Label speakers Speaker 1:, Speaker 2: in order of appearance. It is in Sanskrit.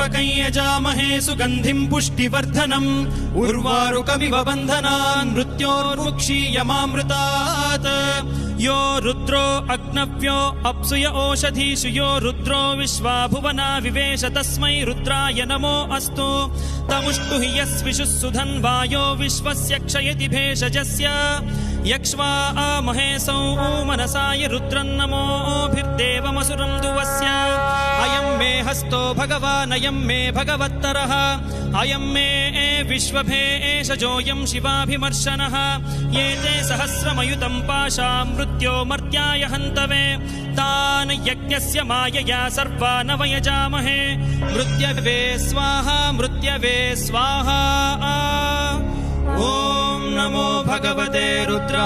Speaker 1: त्र्यम्बकं यजामहे सुगन्धिं पुष्टिवर्धनम् उर्वारुकमिव बन्धनान् मृत्योर्मुक्षीयमामृतात् यो रुद्रो अग्नव्यो अप्सुय ओषधीषु यो रुद्रो विश्वा भुवना विवेश तस्मै रुद्राय नमो अस्तु तमुष्टु हि यस्विषुः सुधन्वायो विश्वस्य क्षयति भेषजस्य यक्ष्वा महेशौ मनसाय रुद्रन्नमोभिर्देवमसुरं दुवस्य अयं मे हस्तो भगवान् अयं मे भगवत्तरः अयं मे विश्वभेषजोऽयं शिवाभिमर्शनः ये ते सहस्रमयुतं पाशा मृत्यो मर्त्याय हन्तवे तान् यज्ञस्य मायया सर्वान् वयजामहे मृत्यवे स्वाहा मृत्यवे स्वाहा ॐ नमो भगवते रुद्राय